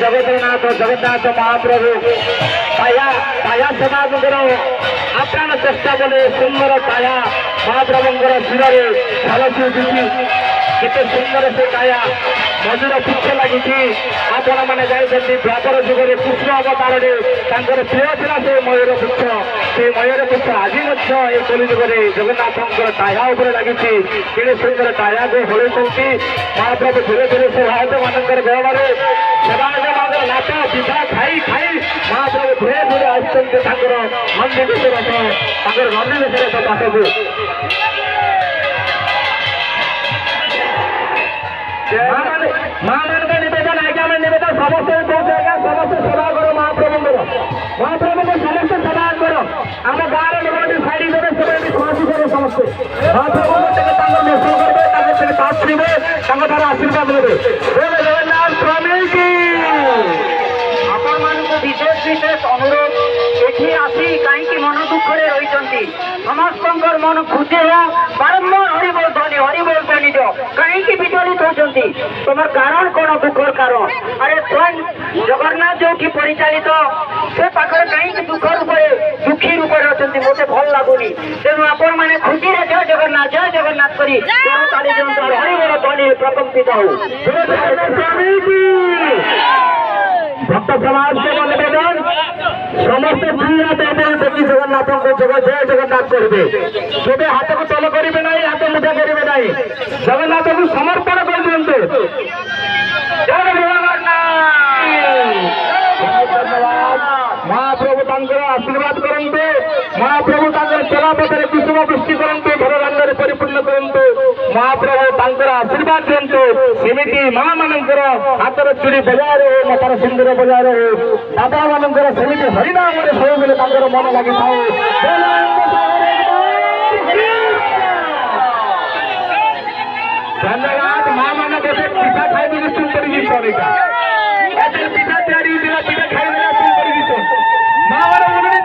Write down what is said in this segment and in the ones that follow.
ଜଗତରନାଥ ଜଗନ୍ନାଥ ମହାପ୍ରଭୁ କାୟା ସମାଜଙ୍କର ଆପ୍ରାଣ ଚେଷ୍ଟା କଲେ ସୁନ୍ଦର କାୟା ମହାପ୍ରଭୁଙ୍କର ଶିରରେ ଝଲସି ଉଠିଛି। କେତେ ସୁନ୍ଦର ସେ କାୟା ମଜୁର ପୁଚ୍ଛ ଲାଗିଛି। ଆପଣମାନେ ଜାଣିଛନ୍ତି ଦ୍ୱାପର ଯୁଗରେ କୃଷ୍ଣ ଅବତାରରେ ତାଙ୍କର ପ୍ରିୟ ଥିଲା ସେ ମୟୂର ପୁଚ୍ଛ। ସେ ମୟୂର ପୁଚ୍ଛ ଆଜି ମଧ୍ୟ ଏ କଲି ଯୁଗରେ ଜଗନ୍ନାଥଙ୍କର କାୟା ଉପରେ ଲାଗିଛି। କେତେ ସୁନ୍ଦର କାୟାକୁ ହଳେଇଛନ୍ତି ମହାପ୍ରଭୁ। ଧୀରେ ଧୀରେ ସେ ଭାଇମାନଙ୍କର ଗହଣରେ ସେମାନଙ୍କର ନାଚ ପିଠା ଖାଇ ଖାଇ ମହାପ୍ରଭୁ ଧୀରେ ଧୀରେ ଆସିଛନ୍ତି ତାଙ୍କର ନନ୍ଦିଘୋଷ ରଥ ତାଙ୍କର ନନ୍ଦିଘୋଷ ରଥ ପାଖକୁ। ମାମାନଙ୍କ ନିବେଦନ ଆଜ୍ଞା ଆମେ ନିବେଦନ ସମସ୍ତେ କହୁଛୁ ଆଜ୍ଞା ସମସ୍ତେ ସେବା କର ମହାପ୍ରଭୁଙ୍କର। ମହାପ୍ରଭୁଙ୍କୁ ସମସ୍ତେ ସେବା କର। ଆମ ଗାଁର ଲୋକଟି ଶାଢ଼ୀ ଦେବେ ସେମାନେ ଖୁସି କର ସମସ୍ତେ ମହାପ୍ରଭୁଙ୍କୁ ଟିକେ ତାଙ୍କର ଦର୍ଶନ କରିବେ ତାଙ୍କ ଟିକେ ପାସ୍ କରିବେ ତାଙ୍କ ଦ୍ୱାରା ଆଶୀର୍ବାଦ ନେବେ। ଜଗନ୍ନାଥ ସ୍ୱାମୀ କି ଆପଣମାନଙ୍କୁ ବିଶେଷ ବିଶେଷ ଅନୁରୋଧ ଏଠି ଆସି କାହିଁକି ମନ ଦୁଃଖରେ ରହିଛନ୍ତି ସମସ୍ତଙ୍କର ମନ ଖୁସି ହେଉ ବାରମ୍ବାର ହରିବୋଲ ଧ୍ୱନି ଦିଅ କାହିଁକି ବିଚଳିତ ହେଉଛନ୍ତି ତମର କାରଣ କଣ ଦୁଃଖର କାରଣ ଆରେ ସ୍ୱୟଂ ଜଗନ୍ନାଥ ଯୋଉଠି ପରିଚାଳିତ ସେ ପାଖରେ କାହିଁକି ଦୁଃଖ ରୂପରେ ଦୁଃଖୀ ରୂପରେ ଅଛନ୍ତି ମୋତେ ଭଲ ଲାଗୁନି। ତେଣୁ ଆପଣମାନେ ଖୁସିରେ ଜୟ ଜଗନ୍ନାଥ କରି ତାଳି ଦିଅନ୍ତୁ ହରିବୋଲ ଧ୍ୱନି ପ୍ରକମ୍ପିତ ହଉ। ভক্ত সমাজকে নিবেদন সমস্ত দুই হাত দেখি জগন্নাথকে জয় জগন্নাথ করবে। কেবে হাতকে তল করবে নাই হাত মুঠা করবে নাই জগন্নাথকে সমর্পণ করে দিয়ন্তু। জয় জগন্নাথ। মহাপ্রভু তাঙ্কর আশীর্বাদ করন্তু। মহাপ্রভু তাঙ্কর চলাপথরে কুসুম বৃষ্টি করন্তু ঘর রঙ্গরে পরিপূর্ণ করন্তু। মহাপ্রভু তাঙ্কর আশীর্বাদ দিয়ন্তু। ସେମିତି ମା ମାନଙ୍କର ହାତର ଚୁଡ଼ି ବଜାର ହଉ ମତାର ସିନ୍ଦୁର ବଜାର ହଉ ବାବା ମାନଙ୍କର ସେମିତି ହରିନାମରେ ସବୁବେଳେ ତାଙ୍କର ମନ ଲାଗିଥାଏ। ଧନ୍ୟବାଦ। ମା ମାନେ ବୋଧେ ପିଠା ଖାଇବି ନିଶ୍ଚିତ କରିକି ପଡ଼ିକା ଏତେ ପିଠା ତିଆରି ହେଇଥିଲା ପିଠା ଖାଇବେ ନିଶ୍ଚିତ କରିକି ମା ମାନେ ମନରେ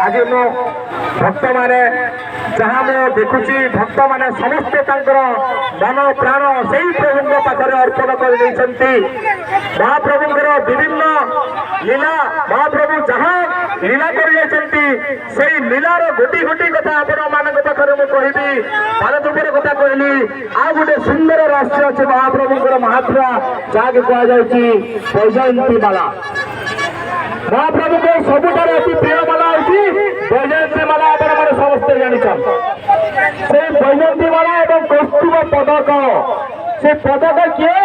ଆଜି ମୁଁ ଭକ୍ତମାନେ ଯାହା ମୁଁ ଦେଖୁଛି ଭକ୍ତମାନେ ସମସ୍ତେ ତାଙ୍କର ମନ ପ୍ରାଣ ସେଇ ପ୍ରଭୁଙ୍କ ପାଖରେ ଅର୍ପଣ କରିଦେଇଛନ୍ତି। ମହାପ୍ରଭୁଙ୍କର ବିଭିନ୍ନ ଲୀଳା ମହାପ୍ରଭୁ ଯାହା ଲୀଳା କରିଯାଇଛନ୍ତି ସେଇ ଲୀଳାର ଗୋଟି ଗୋଟି କଥା ଆପଣମାନଙ୍କ ପାଖରେ ମୁଁ କହିବି। ଭାରତପୁର କଥା କହିଲି ଆଉ ଗୋଟେ ସୁନ୍ଦର ରାଷ୍ଟ୍ର ଅଛି ମହାପ୍ରଭୁଙ୍କର ମହାତ୍ମା ଯାହାକି କୁହାଯାଉଛି ବୈଜୟନ୍ତୀ ମାଳା। ମହାପ୍ରଭୁଙ୍କ ସବୁଠାରୁ ଅତି ପ୍ରିୟ ମାଲା ହେଉଛି ବୈଜୟନ୍ତୀ ମାଲା। ଆପଣମାନେ ସମସ୍ତେ ଜାଣିଛନ୍ ସେଇ ବୈଜୟନ୍ତୀ ମାଲା ଏବଂ କୌସ୍ତୁଭ ପଦକ ସେ ପଦକ କିଏ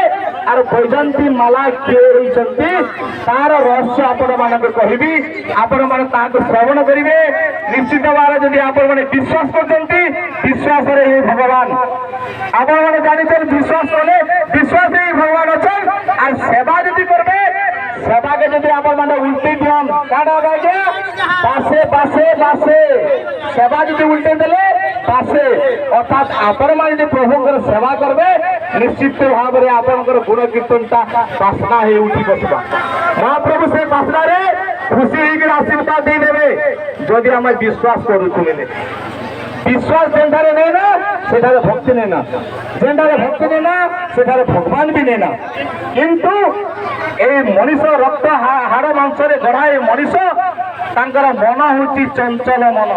আর বৈজয়ন্তী মালা কিଏ ହେଇଛନ୍ତି ତାର ରହସ୍ୟ ଆପଣମାନଙ୍କୁ କହିବି। ଆପଣମାନେ ତାହାକୁ ଶ୍ରବଣ କରିବେ ନିଶ୍ଚିତ ଭାବରେ। ଯଦି ଆପଣମାନେ ବିଶ୍ୱାସ କରୁଛନ୍ତି ବିଶ୍ୱାସରେ ହିଁ ଭଗବାନ। ଆପଣମାନେ ଜାଣିଛନ୍ତି ବିଶ୍ୱାସ କଲେ ବିଶ୍ୱାସ ହିଁ ଭଗବାନ ଅଛନ୍। আর সেবা যদি করবে সেবাকে যদি আপনার উল্টে দিন কাটা আজ্ঞা পাশে পাশে পাশে সেবা যদি উল্টে দেলে পাশে অর্থাৎ আপনার যদি প্রভুঙ্কর সেবা করবে নিশ্চিত ভাবে আপনার গুণ কীর্তনটা বাসনা হয়ে উঠি বসবা। মহাপ্রভু সে বাসনারে খুশি হয়ে আশীর্বাদ দিয়ে দেবে যদি আমি বিশ্বাস করুছু। विश्वास जेठारे नहीं ना सेठारे भक्ति नहीं ना जेठारे भक्ति नहीं ना सेठारे भगवान भी नहीं ना। किंतु ए मनीष रक्त हाड़ मांस गढ़ा ए मनीष तांकर मन हूँ चंचल मन